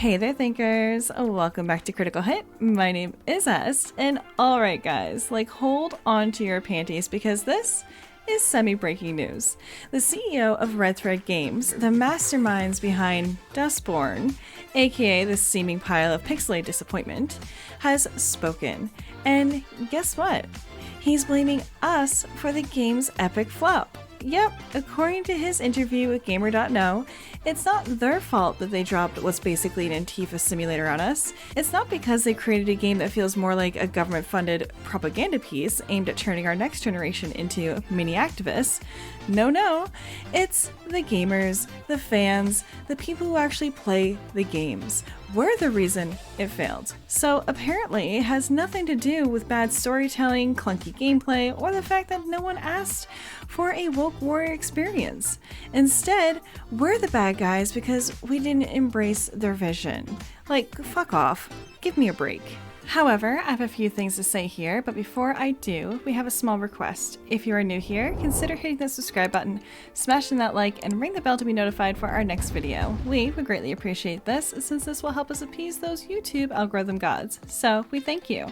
Hey there thinkers, welcome back to Critical Hit. My name is Est, and alright guys, hold on to your panties because this is semi-breaking news. The CEO of Red Thread Games, the masterminds behind Dustborn, aka the seeming pile of pixelated disappointment, has spoken. And guess what? He's blaming us for the game's epic flop. Yep, according to his interview with Gamer.no, it's not their fault that they dropped what's basically an Antifa simulator on us. It's not because they created a game that feels more like a government-funded propaganda piece aimed at turning our next generation into mini activists. No, it's the gamers, the fans, the people who actually play the games. We're the reason it failed. So apparently it has nothing to do with bad storytelling, clunky gameplay, or the fact that no one asked for a woke warrior experience. Instead, we're the bad guys because we didn't embrace their vision. Fuck off. Give me a break. However, I have a few things to say here, but before I do, we have a small request. If you are new here, consider hitting the subscribe button, smashing that like, and ring the bell to be notified for our next video. We would greatly appreciate this, since this will help us appease those YouTube algorithm gods. So, we thank you.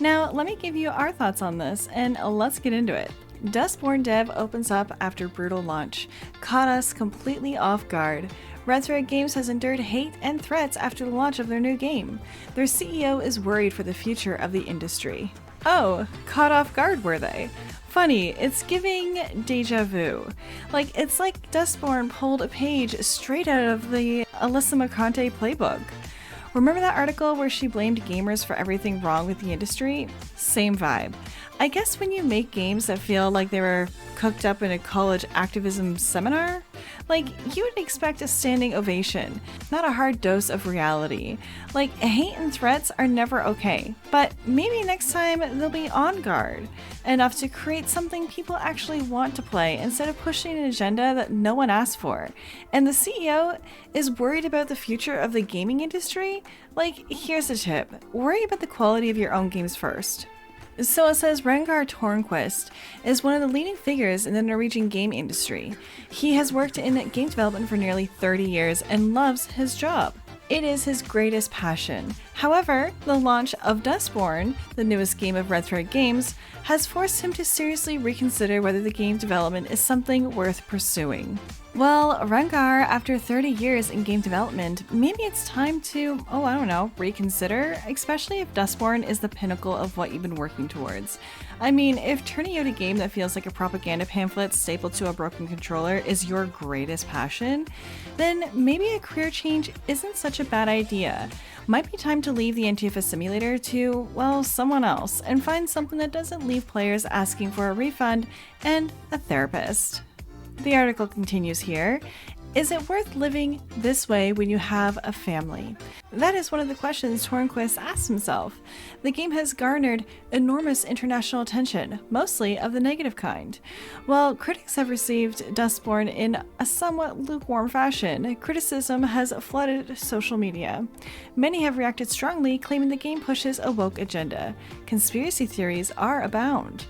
Now, let me give you our thoughts on this, and let's get into it. Dustborn dev opens up after brutal launch. Caught us completely off guard. Red Thread Games has endured hate and threats after the launch of their new game. Their CEO is worried for the future of the industry. Oh, caught off guard were they? Funny, it's giving deja vu. It's like Dustborn pulled a page straight out of the Alyssa Mercante playbook. Remember that article where she blamed gamers for everything wrong with the industry? Same vibe. I guess when you make games that feel like they were cooked up in a college activism seminar, you would expect a standing ovation, not a hard dose of reality. Hate and threats are never okay, but maybe next time they'll be on guard enough to create something people actually want to play instead of pushing an agenda that no one asked for. And the CEO is worried about the future of the gaming industry? Here's a tip. Worry about the quality of your own games first. So it says Rengar Tornquist is one of the leading figures in the Norwegian game industry. He has worked in game development for nearly 30 years and loves his job. It is his greatest passion. However, the launch of Dustborn, the newest game of Red Thread Games, has forced him to seriously reconsider whether the game development is something worth pursuing. Well, Rengar, after 30 years in game development, maybe it's time to, reconsider, especially if Dustborn is the pinnacle of what you've been working towards. I mean, if turning out a game that feels like a propaganda pamphlet stapled to a broken controller is your greatest passion, then maybe a career change isn't such a bad idea. Might be time to leave the Antifa simulator to, someone else, and find something that doesn't leave players asking for a refund and a therapist. The article continues here. Is it worth living this way when you have a family? That is one of the questions Tornquist asks himself. The game has garnered enormous international attention, mostly of the negative kind. While critics have received Dustborn in a somewhat lukewarm fashion, criticism has flooded social media. Many have reacted strongly, claiming the game pushes a woke agenda. Conspiracy theories are abound.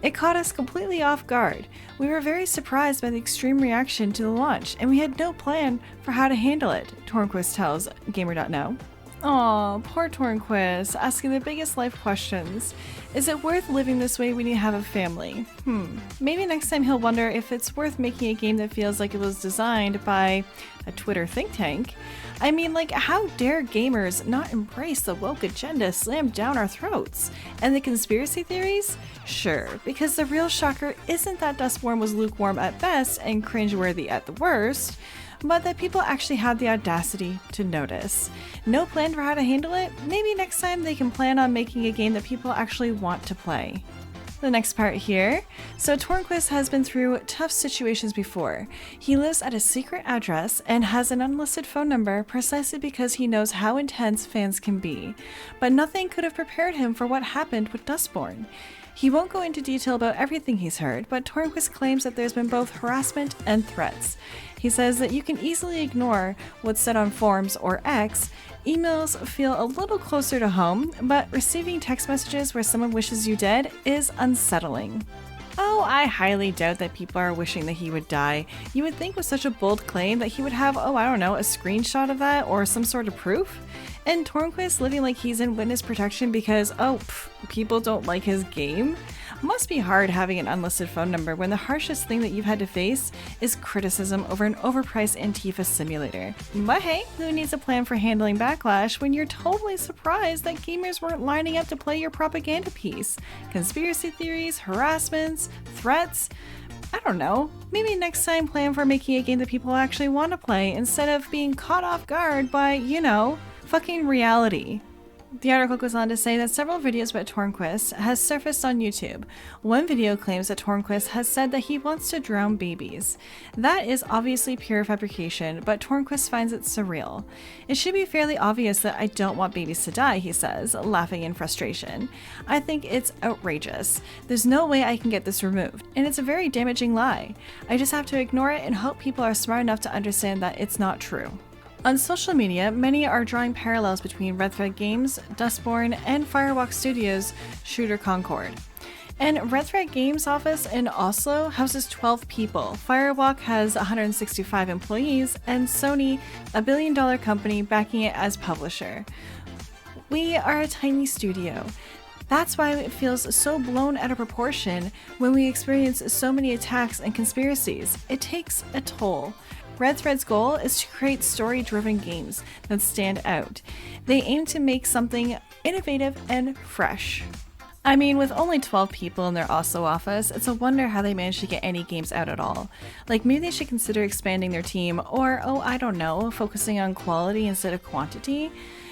It caught us completely off guard. We were very surprised by the extreme reaction to the launch, and we had no plan for how to handle it, Tornquist tells Gamer.no. Aw, poor Tornquist, asking the biggest life questions. Is it worth living this way when you have a family? Maybe next time he'll wonder if it's worth making a game that feels like it was designed by a Twitter think tank. I mean, how dare gamers not embrace the woke agenda slammed down our throats? And the conspiracy theories? Sure, because the real shocker isn't that Dustborn was lukewarm at best and cringeworthy at the worst, but that people actually had the audacity to notice. No plan for how to handle it? Maybe next time they can plan on making a game that people actually want to play. The next part here. So Tornquist has been through tough situations before. He lives at a secret address and has an unlisted phone number precisely because he knows how intense fans can be. But nothing could have prepared him for what happened with Dustborn. He won't go into detail about everything he's heard, but Tornquist claims that there's been both harassment and threats. He says that you can easily ignore what's said on forums or X. Emails feel a little closer to home, but receiving text messages where someone wishes you dead is unsettling. Oh, Though I highly doubt that people are wishing that he would die, you would think with such a bold claim that he would have, oh, I don't know, a screenshot of that or some sort of proof. And Tornquist living like he's in witness protection because, people don't like his game? Must be hard having an unlisted phone number when the harshest thing that you've had to face is criticism over an overpriced Antifa simulator. But hey, who needs a plan for handling backlash when you're totally surprised that gamers weren't lining up to play your propaganda piece? Conspiracy theories, harassments, threats? I don't know, maybe next time plan for making a game that people actually want to play instead of being caught off guard by, fucking reality. The article goes on to say that several videos about Tornquist has surfaced on YouTube. One video claims that Tornquist has said that he wants to drown babies. That is obviously pure fabrication, but Tornquist finds it surreal. It should be fairly obvious that I don't want babies to die, he says, laughing in frustration. I think it's outrageous. There's no way I can get this removed, and it's a very damaging lie. I just have to ignore it and hope people are smart enough to understand that it's not true. On social media, many are drawing parallels between Red Thread Games, Dustborn, and Firewalk Studios' Shooter Concord. And Red Thread Games' office in Oslo houses 12 people, Firewalk has 165 employees, and Sony, a billion-dollar company, backing it as publisher. We are a tiny studio. That's why it feels so blown out of proportion when we experience so many attacks and conspiracies. It takes a toll. Red Thread's goal is to create story-driven games that stand out. They aim to make something innovative and fresh. I mean, with only 12 people in their Oslo office, it's a wonder how they managed to get any games out at all. Like, maybe they should consider expanding their team, or, I don't know, focusing on quality instead of quantity.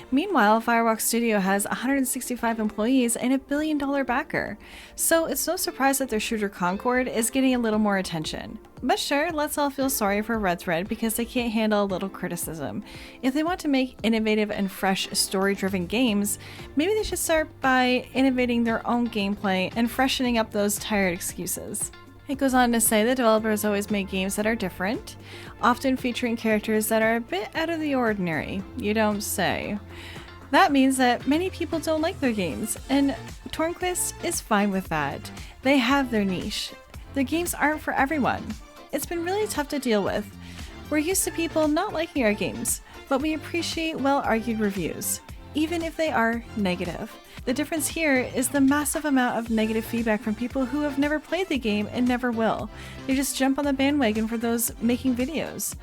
Meanwhile, Firewalk Studio has 165 employees and a billion-dollar backer. So it's no surprise that their shooter Concord is getting a little more attention. But sure, let's all feel sorry for Red Thread because they can't handle a little criticism. If they want to make innovative and fresh story-driven games, maybe they should start by innovating their own gameplay and freshening up those tired excuses. It goes on to say the developers always make games that are different, often featuring characters that are a bit out of the ordinary. You don't say. That means that many people don't like their games, and Tornquist is fine with that. They have their niche. Their games aren't for everyone. It's been really tough to deal with. We're used to people not liking our games, but we appreciate well-argued reviews, even if they are negative. The difference here is the massive amount of negative feedback from people who have never played the game and never will. They just jump on the bandwagon for those making videos.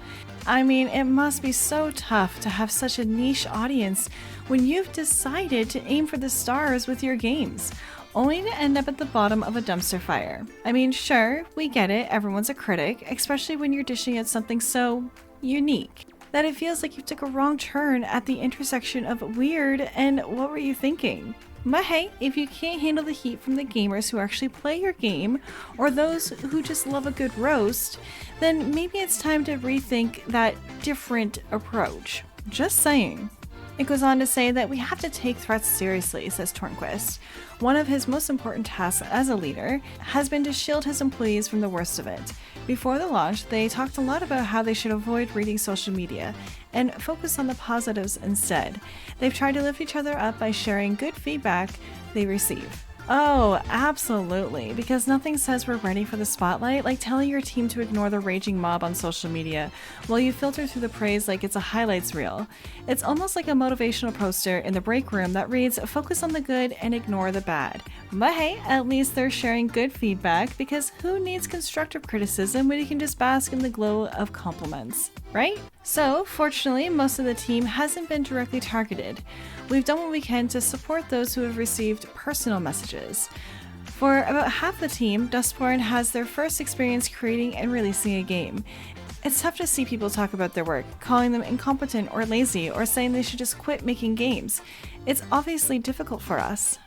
I mean, it must be so tough to have such a niche audience when you've decided to aim for the stars with your games, only to end up at the bottom of a dumpster fire. I mean, sure, we get it, everyone's a critic, especially when you're dishing out something so unique, that it feels like you took a wrong turn at the intersection of weird and what were you thinking? But hey, if you can't handle the heat from the gamers who actually play your game, or those who just love a good roast, then maybe it's time to rethink that different approach. Just saying. It goes on to say that we have to take threats seriously, says Tornquist. One of his most important tasks as a leader has been to shield his employees from the worst of it. Before the launch, they talked a lot about how they should avoid reading social media and focus on the positives instead. They've tried to lift each other up by sharing good feedback they receive. Oh, absolutely, because nothing says we're ready for the spotlight like telling your team to ignore the raging mob on social media while you filter through the praise like it's a highlights reel. It's almost like a motivational poster in the break room that reads, "Focus on the good and ignore the bad." But hey, at least they're sharing good feedback because who needs constructive criticism when you can just bask in the glow of compliments, right? So, fortunately, most of the team hasn't been directly targeted. We've done what we can to support those who have received personal messages. For about half the team, Dustborn has their first experience creating and releasing a game. It's tough to see people talk about their work, calling them incompetent or lazy, or saying they should just quit making games. It's obviously difficult for us.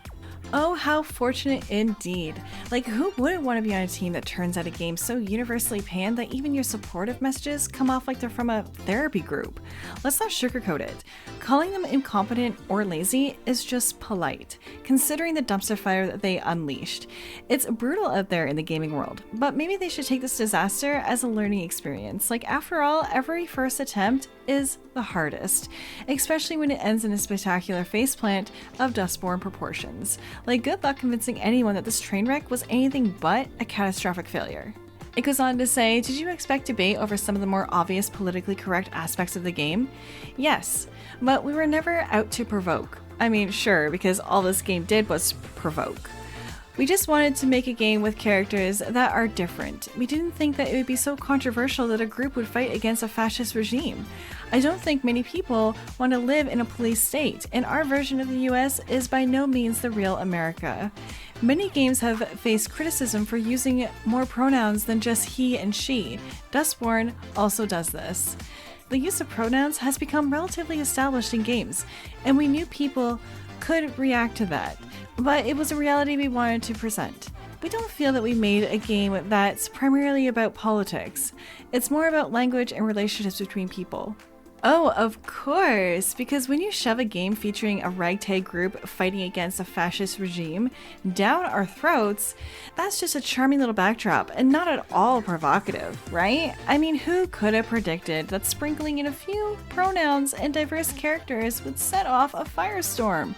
Oh, how fortunate indeed. Like, who wouldn't want to be on a team that turns out a game so universally panned that even your supportive messages come off like they're from a therapy group? Let's not sugarcoat it. Calling them incompetent or lazy is just polite, considering the dumpster fire that they unleashed. It's brutal out there in the gaming world, but maybe they should take this disaster as a learning experience. Like, after all, every first attempt is the hardest, especially when it ends in a spectacular faceplant of Dustborn proportions. Like, good luck convincing anyone that this train wreck was anything but a catastrophic failure. It goes on to say, did you expect debate over some of the more obvious politically correct aspects of the game? Yes, but we were never out to provoke. I mean, sure, because all this game did was provoke. We just wanted to make a game with characters that are different. We didn't think that it would be so controversial that a group would fight against a fascist regime. I don't think many people want to live in a police state, and our version of the US is by no means the real America. Many games have faced criticism for using more pronouns than just he and she. Dustborn also does this. The use of pronouns has become relatively established in games, and we knew people could react to that, but it was a reality we wanted to present. We don't feel that we made a game that's primarily about politics. It's more about language and relationships between people. Oh, of course, because when you shove a game featuring a ragtag group fighting against a fascist regime down our throats, that's just a charming little backdrop and not at all provocative, right? I mean, who could have predicted that sprinkling in a few pronouns and diverse characters would set off a firestorm?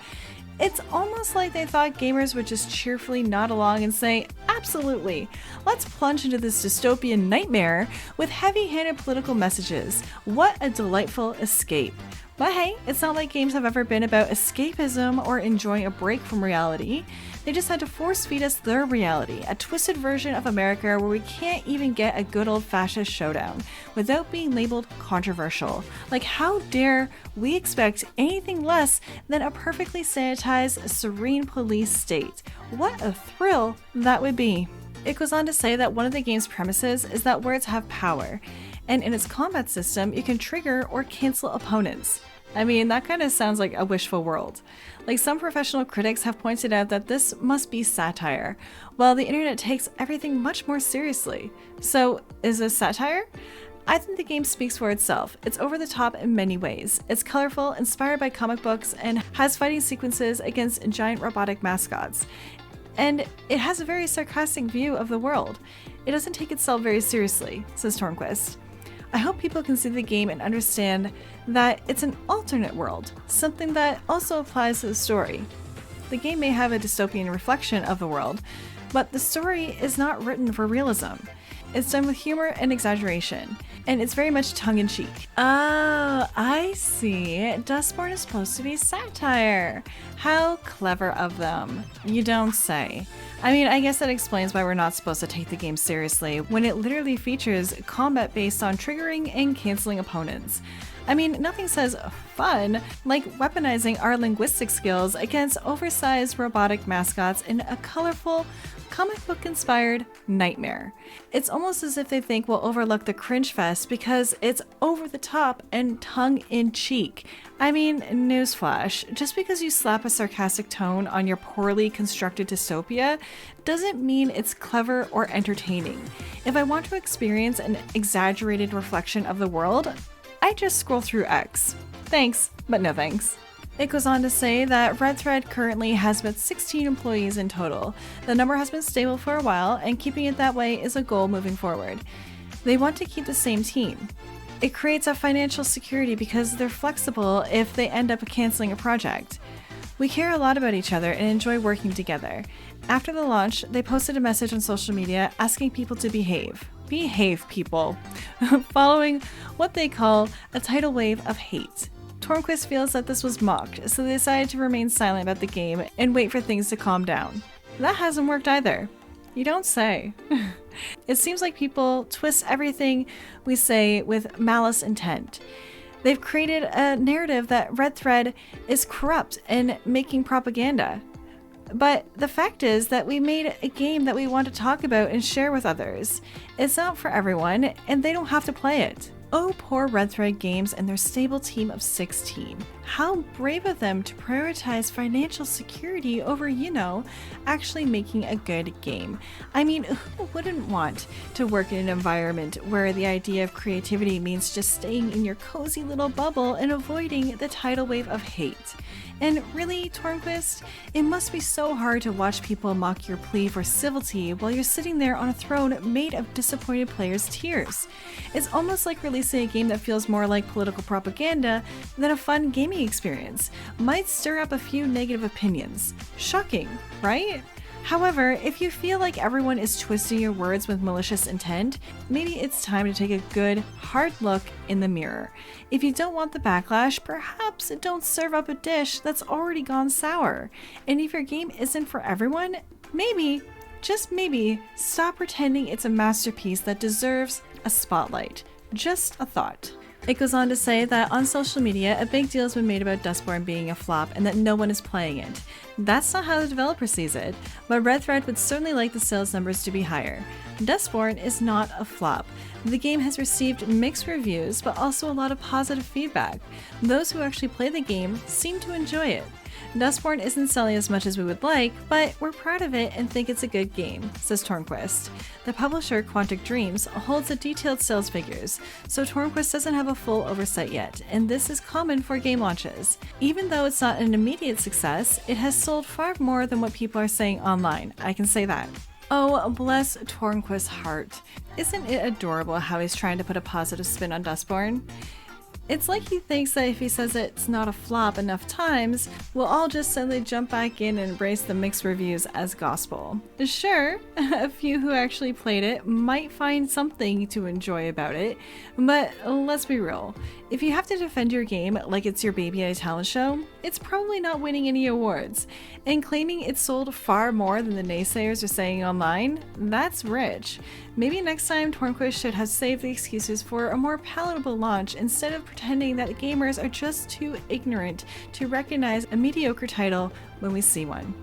It's almost like they thought gamers would just cheerfully nod along and say, absolutely, let's plunge into this dystopian nightmare with heavy-handed political messages. What a delightful escape. But hey, it's not like games have ever been about escapism or enjoying a break from reality. They just had to force feed us their reality, a twisted version of America where we can't even get a good old fascist showdown without being labeled controversial. Like, how dare we expect anything less than a perfectly sanitized, serene police state? What a thrill that would be. It goes on to say that one of the game's premises is that words have power, and in its combat system, you can trigger or cancel opponents. I mean, that kind of sounds like a wishful world. Like, some professional critics have pointed out that this must be satire, while the internet takes everything much more seriously. So, is this satire? I think the game speaks for itself. It's over the top in many ways. It's colorful, inspired by comic books, and has fighting sequences against giant robotic mascots. And it has a very sarcastic view of the world. It doesn't take itself very seriously, says Tornquist. I hope people can see the game and understand that it's an alternate world, something that also applies to the story. The game may have a dystopian reflection of the world, but the story is not written for realism. It's done with humor and exaggeration, and it's very much tongue-in-cheek. Oh, I see. Dustborn is supposed to be satire. How clever of them. You don't say. I mean, I guess that explains why we're not supposed to take the game seriously when it literally features combat based on triggering and canceling opponents. I mean, nothing says fun like weaponizing our linguistic skills against oversized robotic mascots in a colorful, comic book inspired nightmare. It's almost as if they think we'll overlook the cringe fest because it's over the top and tongue in cheek. I mean, newsflash, just because you slap a sarcastic tone on your poorly constructed dystopia doesn't mean it's clever or entertaining. If I want to experience an exaggerated reflection of the world, I just scroll through X. Thanks, but no thanks. It goes on to say that Red Thread currently has about 16 employees in total. The number has been stable for a while, and keeping it that way is a goal moving forward. They want to keep the same team. It creates a financial security because they're flexible if they end up canceling a project. We care a lot about each other and enjoy working together. After the launch, they posted a message on social media asking people to behave. Behave, people. Following what they call a tidal wave of hate. Tornquist feels that this was mocked, so they decided to remain silent about the game and wait for things to calm down. That hasn't worked either. You don't say. It seems like people twist everything we say with malice intent. They've created a narrative that Red Thread is corrupt and making propaganda. But the fact is that we made a game that we want to talk about and share with others. It's not for everyone, and they don't have to play it. Oh, poor Red Thread Games and their stable team of 16. How brave of them to prioritize financial security over, actually making a good game. I mean, who wouldn't want to work in an environment where the idea of creativity means just staying in your cozy little bubble and avoiding the tidal wave of hate? And really, Tornquist, it must be so hard to watch people mock your plea for civility while you're sitting there on a throne made of disappointed players' tears. It's almost like releasing releasing a game that feels more like political propaganda than a fun gaming experience might stir up a few negative opinions. Shocking, right? However, if you feel like everyone is twisting your words with malicious intent, maybe it's time to take a good, hard look in the mirror. If you don't want the backlash, perhaps don't serve up a dish that's already gone sour. And if your game isn't for everyone, maybe, just maybe, stop pretending it's a masterpiece that deserves a spotlight. Just a thought. It goes on to say that on social media, a big deal has been made about Dustborn being a flop and that no one is playing it. That's not how the developer sees it, but Red Thread would certainly like the sales numbers to be higher. Dustborn is not a flop. The game has received mixed reviews, but also a lot of positive feedback. Those who actually play the game seem to enjoy it. Dustborn isn't selling as much as we would like, but we're proud of it and think it's a good game, says Tornquist. The publisher, Quantic Dreams, holds the detailed sales figures, so Tornquist doesn't have a full oversight yet, and this is common for game launches. Even though it's not an immediate success, it has sold far more than what people are saying online, I can say that. Oh, bless Tornquist's heart. Isn't it adorable how he's trying to put a positive spin on Dustborn? It's like he thinks that if he says it's not a flop enough times, we'll all just suddenly jump back in and embrace the mixed reviews as gospel. Sure, a few who actually played it might find something to enjoy about it, but let's be real. If you have to defend your game like it's your baby at a talent show, it's probably not winning any awards. And claiming it sold far more than the naysayers are saying online, that's rich. Maybe next time Tornquist should have saved the excuses for a more palatable launch instead of pretending that gamers are just too ignorant to recognize a mediocre title when we see one.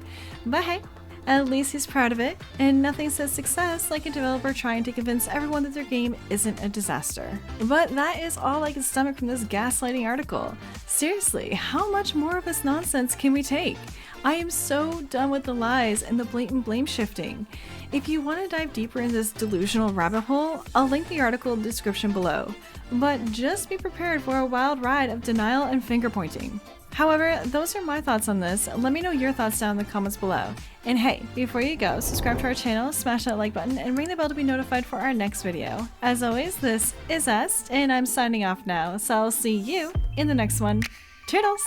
But hey, at least he's proud of it, and nothing says success like a developer trying to convince everyone that their game isn't a disaster. But that is all I can stomach from this gaslighting article. Seriously, how much more of this nonsense can we take? I am so done with the lies and the blatant blame shifting. If you want to dive deeper into this delusional rabbit hole, I'll link the article in the description below. But just be prepared for a wild ride of denial and finger pointing. However, those are my thoughts on this. Let me know your thoughts down in the comments below. And hey, before you go, subscribe to our channel, smash that like button, and ring the bell to be notified for our next video. As always, this is Est, and I'm signing off now, so I'll see you in the next one. Toodles!